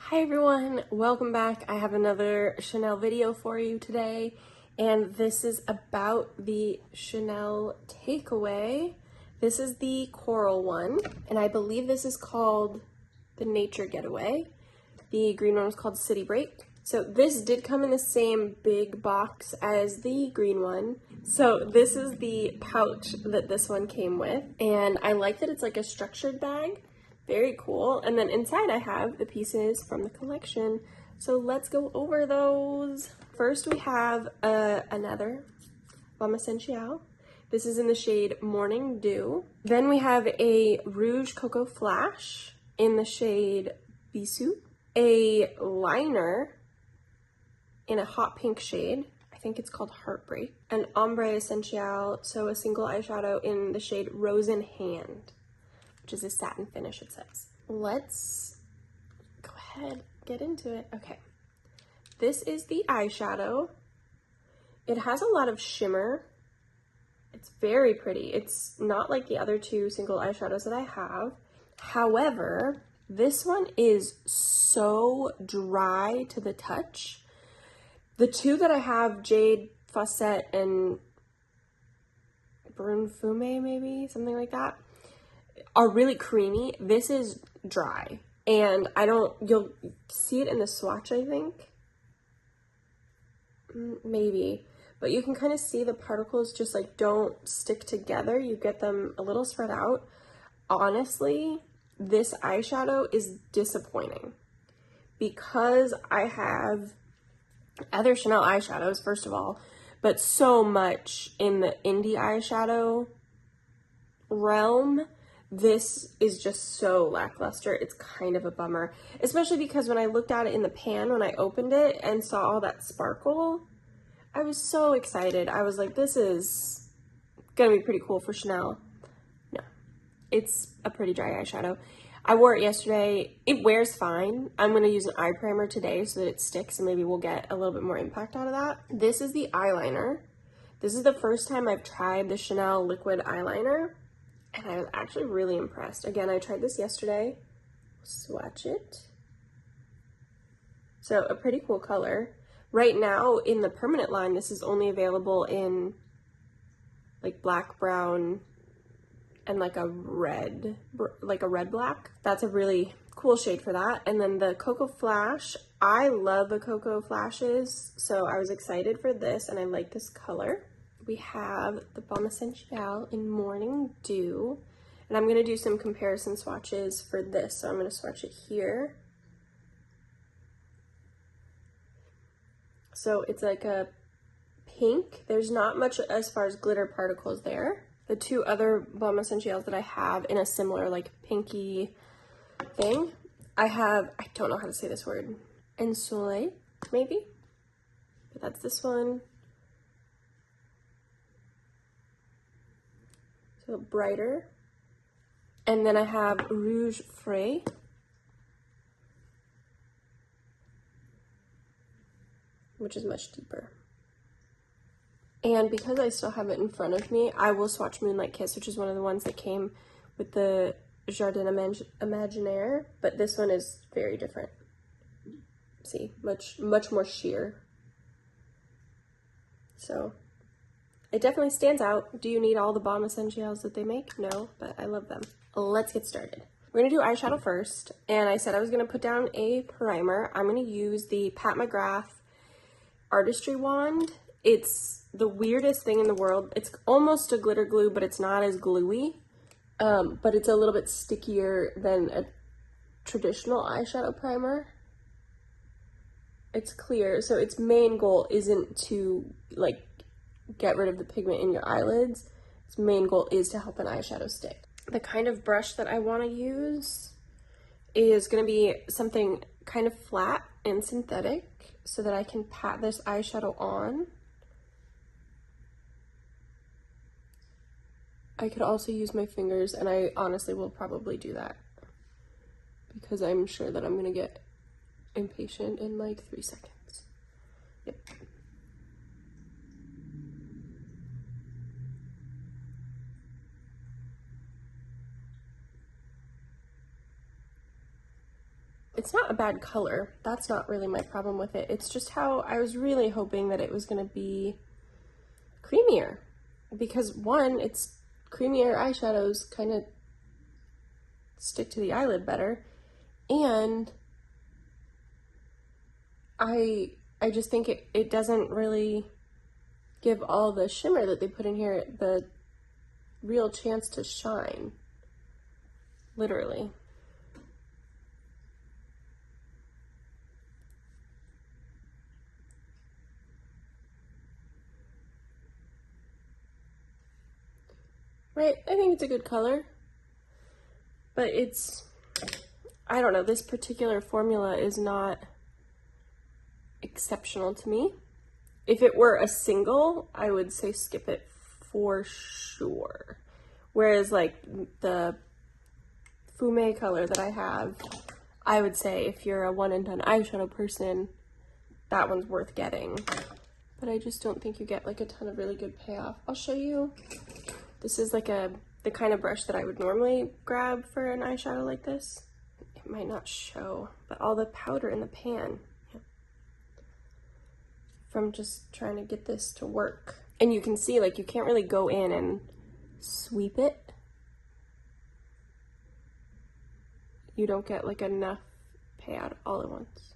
Hi everyone, welcome back. I have another Chanel video for you today, and this is about the Chanel Takeaway. This is the coral one, and I believe this is called the Nature Getaway. The green one was called City Break. So this did come in the same big box as the green one. So this is the pouch that this one came with, and I like that it's like a structured bag. Very cool. And then inside I have the pieces from the collection. So let's go over those. First we have another L'Homme Essential. This is in the shade Morning Dew. Then we have a Rouge Cocoa Flash in the shade Bisou. A liner in a hot pink shade. I think it's called Heartbreak. An Ombre Essential, so a single eyeshadow in the shade Rose in Hand, which is a satin finish, it says. Let's go ahead, get into it. Okay, this is the eyeshadow. It has a lot of shimmer. It's very pretty. It's not like the other two single eyeshadows that I have. However, this one is so dry to the touch. The two that I have, Jade Faucette and Brun Fume, maybe, something like that, are really creamy. This is dry, and you'll see it in the swatch, I think, maybe, but you can kind of see the particles just like don't stick together. You get them a little spread out. Honestly, this eyeshadow is disappointing because I have other Chanel eyeshadows, first of all, but so much in the indie eyeshadow realm. This is just so lackluster. It's kind of a bummer, especially because when I looked at it in the pan, when I opened it and saw all that sparkle, I was so excited. I was like, this is gonna be pretty cool for Chanel. No, it's a pretty dry eyeshadow. I wore it yesterday. It wears fine. I'm gonna use an eye primer today so that it sticks and maybe we'll get a little bit more impact out of that. This is the eyeliner. This is the first time I've tried the Chanel liquid eyeliner, and I was actually really impressed. Again, I tried this yesterday. Swatch it. So a pretty cool color. Right now in the permanent line, this is only available in like black, brown, and like a red black. That's a really cool shade for that. And then the Cocoa Flash, I love the Cocoa Flashes, so I was excited for this, and I like this color. We have the L'Homme Essential in Morning Dew, and I'm gonna do some comparison swatches for this. So I'm gonna swatch it here. So it's like a pink. There's not much as far as glitter particles there. The two other L'Homme Essentials that I have in a similar like pinky thing, I don't know how to say this word, Ensoleil, maybe? But that's this one. So brighter. And then I have Rouge Frais, which is much deeper. And because I still have it in front of me, I will swatch Moonlight Kiss, which is one of the ones that came with the Jardin Imaginaire, but this one is very different. See, much more sheer. So it definitely stands out. Do you need all the L'Homme Essentials that they make? No, but I love them. Let's get started. We're gonna do eyeshadow first, and I said I was gonna put down a primer. I'm gonna use the Pat McGrath Artistry Wand. It's the weirdest thing in the world. It's almost a glitter glue, but it's not as gluey, but it's a little bit stickier than a traditional eyeshadow primer. It's clear, so its main goal isn't to like get rid of the pigment in your eyelids. Its main goal is to help an eyeshadow stick. The kind of brush that I want to use is going to be something kind of flat and synthetic so that I can pat this eyeshadow on. I could also use my fingers, and I honestly will probably do that because I'm sure that I'm going to get impatient in like 3 seconds. Yep. it's not a bad color. That's not really my problem with it. It's just how I was really hoping that it was gonna be creamier. Because one, it's creamier eyeshadows kind of stick to the eyelid better. And I just think it doesn't really give all the shimmer that they put in here the real chance to shine, literally. Right, I think it's a good color, but it's, I don't know, this particular formula is not exceptional to me. If it were a single, I would say skip it for sure. Whereas like the Fume color that I have, I would say if you're a one and done eyeshadow person, that one's worth getting. But I just don't think you get like a ton of really good payoff. I'll show you. This is like the kind of brush that I would normally grab for an eyeshadow like this. It might not show, but all the powder in the pan. Yeah. From just trying to get this to work. And you can see like you can't really go in and sweep it. You don't get like enough payout all at once.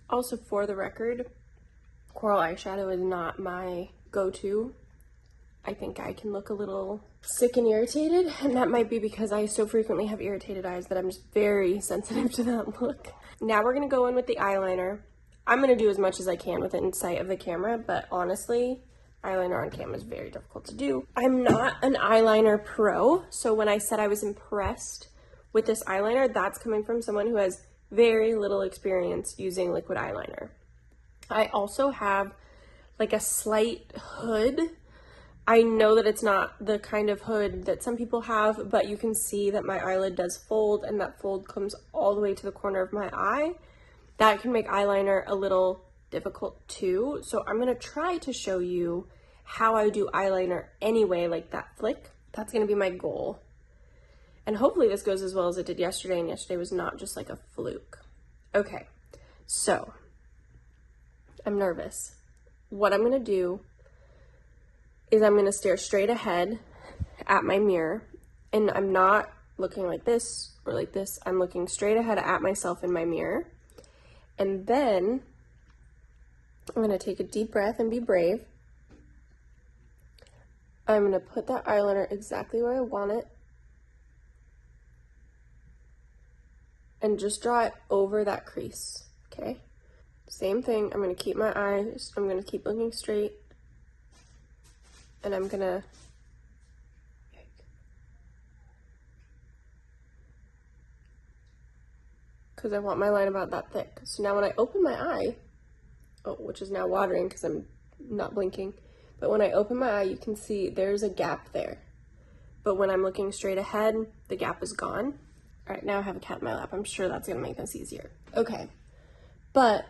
Also, for the record, coral eyeshadow is not my go-to. I think I can look a little sick and irritated, and that might be because I so frequently have irritated eyes that I'm just very sensitive to that look. Now we're gonna go in with the eyeliner. I'm gonna do as much as I can within sight of the camera, but honestly, eyeliner on camera is very difficult to do. I'm not an eyeliner pro, so when I said I was impressed with this eyeliner, that's coming from someone who has very little experience using liquid eyeliner. I also have like a slight hood. I know that it's not the kind of hood that some people have, but you can see that my eyelid does fold, and that fold comes all the way to the corner of my eye. That can make eyeliner a little difficult too. So I'm gonna try to show you how I do eyeliner anyway, like that flick. That's gonna be my goal. And hopefully this goes as well as it did yesterday, and yesterday was not just like a fluke. Okay, so I'm nervous. What I'm gonna do is I'm gonna stare straight ahead at my mirror, and I'm not looking like this or like this. I'm looking straight ahead at myself in my mirror. And then I'm gonna take a deep breath and be brave. I'm gonna put that eyeliner exactly where I want it and just draw it over that crease, okay? Same thing, I'm gonna keep my eyes, I'm gonna keep looking straight, and I'm gonna, because I want my line about that thick. So now when I open my eye, oh, which is now watering because I'm not blinking, but when I open my eye, you can see there's a gap there. But when I'm looking straight ahead, the gap is gone. All right, now I have a cat in my lap. I'm sure that's gonna make this easier. Okay, but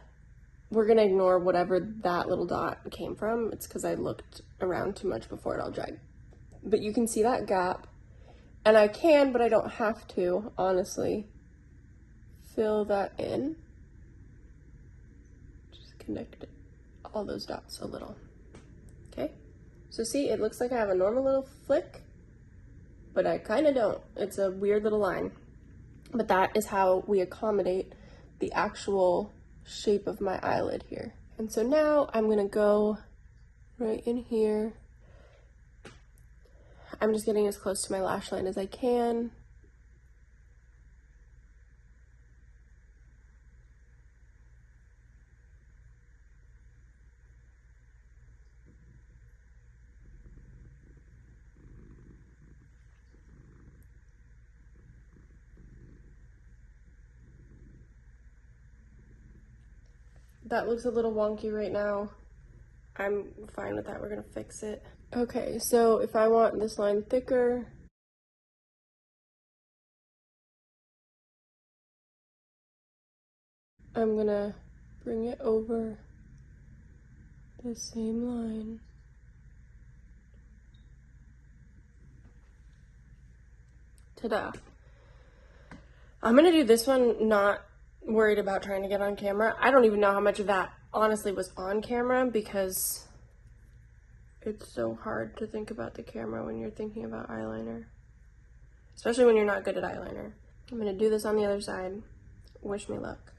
we're gonna ignore whatever that little dot came from. It's because I looked around too much before it all dried. But you can see that gap, and I can, but I don't have to, honestly, fill that in. Just connect all those dots a little. Okay, so see, it looks like I have a normal little flick, but I kind of don't. It's a weird little line. But that is how we accommodate the actual shape of my eyelid here. And so now I'm gonna go right in here. I'm just getting as close to my lash line as I can. That looks a little wonky right now. I'm fine with that, we're gonna fix it. Okay, so if I want this line thicker, I'm gonna bring it over the same line. Ta-da. I'm gonna do this one not worried about trying to get on camera. I don't even know how much of that honestly was on camera because it's so hard to think about the camera when you're thinking about eyeliner, especially when you're not good at eyeliner. I'm gonna do this on the other side. Wish me luck.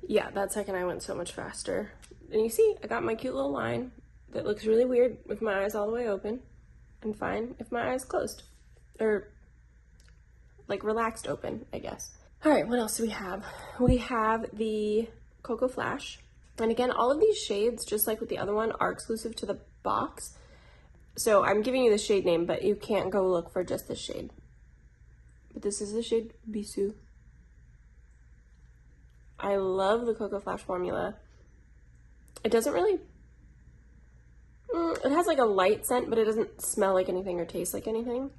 Yeah, that second I went so much faster. And you see, I got my cute little line that looks really weird with my eyes all the way open, and fine if my eyes closed. Or, like, relaxed open, I guess. All right, what else do we have? We have the Cocoa Flash. And again, all of these shades, just like with the other one, are exclusive to the box. So I'm giving you the shade name, but you can't go look for just this shade. But this is the shade Bisou. I love the Cocoa Flash formula. It doesn't really, it has like a light scent, but it doesn't smell like anything or taste like anything.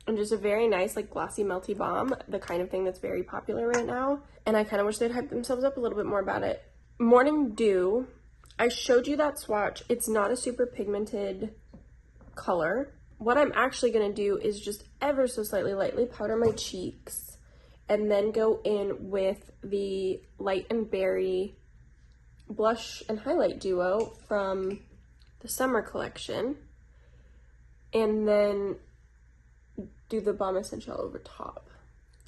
And just a very nice, like, glossy, melty balm, the kind of thing that's very popular right now. And I kind of wish they'd hype themselves up a little bit more about it. Morning Dew, I showed you that swatch. It's not a super pigmented color. What I'm actually gonna do is just ever so slightly lightly powder my cheeks and then go in with the Light and Berry blush and highlight duo from the summer collection, and then do the Balm Essential over top.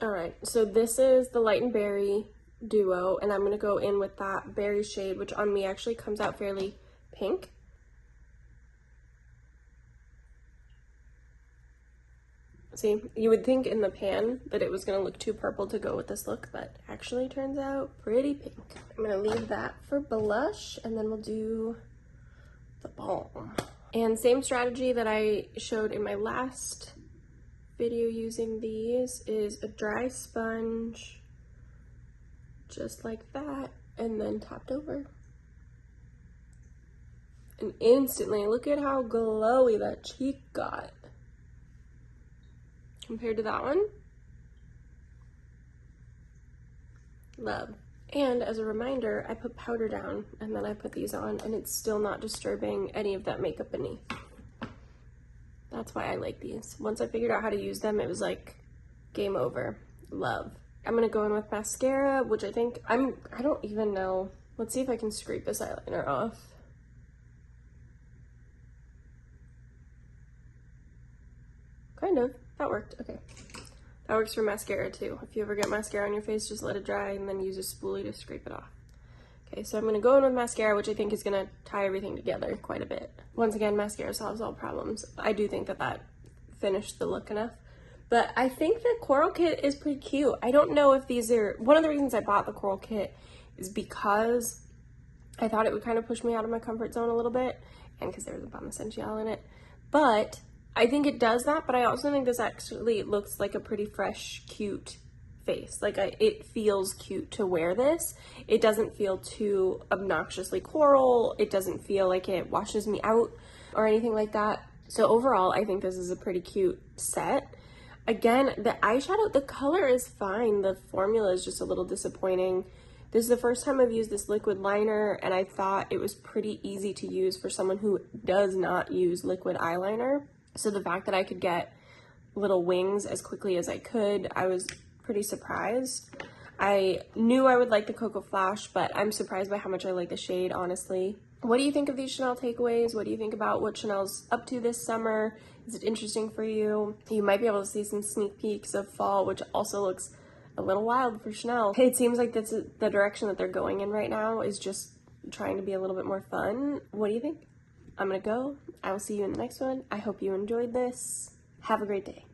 All right, so this is the Light and Berry duo, and I'm gonna go in with that berry shade, which on me actually comes out fairly pink. See, you would think in the pan that it was gonna look too purple to go with this look, but actually turns out pretty pink. I'm gonna leave that for blush, and then we'll do the balm. And same strategy that I showed in my last video using these is a dry sponge, just like that, and then topped over. And instantly, look at how glowy that cheek got compared to that one. Love. And as a reminder, I put powder down and then I put these on, and it's still not disturbing any of that makeup beneath. That's why I like these. Once I figured out how to use them, it was like game over. Love. I'm gonna go in with mascara, which I think I don't even know. Let's see if I can scrape this eyeliner off. Kind of. That worked. Okay. That works for mascara too. If you ever get mascara on your face, just let it dry and then use a spoolie to scrape it off. Okay, so I'm gonna go in with mascara, which I think is gonna tie everything together quite a bit. Once again, mascara solves all problems. I do think that that finished the look enough. But I think the Coral Kit is pretty cute. I don't know if these are, one of the reasons I bought the Coral Kit is because I thought it would kind of push me out of my comfort zone a little bit, and because there was a Balm Essential in it. But I think it does that, but I also think this actually looks like a pretty fresh, cute face. Like, it feels cute to wear this. It doesn't feel too obnoxiously coral. It doesn't feel like it washes me out or anything like that. So overall, I think this is a pretty cute set. Again, the eyeshadow, the color is fine. The formula is just a little disappointing. This is the first time I've used this liquid liner, and I thought it was pretty easy to use for someone who does not use liquid eyeliner. So the fact that I could get little wings as quickly as I could, I was pretty surprised. I knew I would like the Cocoa Flash, but I'm surprised by how much I like the shade, honestly. What do you think of these Chanel takeaways? What do you think about what Chanel's up to this summer? Is it interesting for you? You might be able to see some sneak peeks of fall, which also looks a little wild for Chanel. It seems like that's the direction that they're going in right now, is just trying to be a little bit more fun. What do you think? I'm gonna go. I will see you in the next one. I hope you enjoyed this. Have a great day.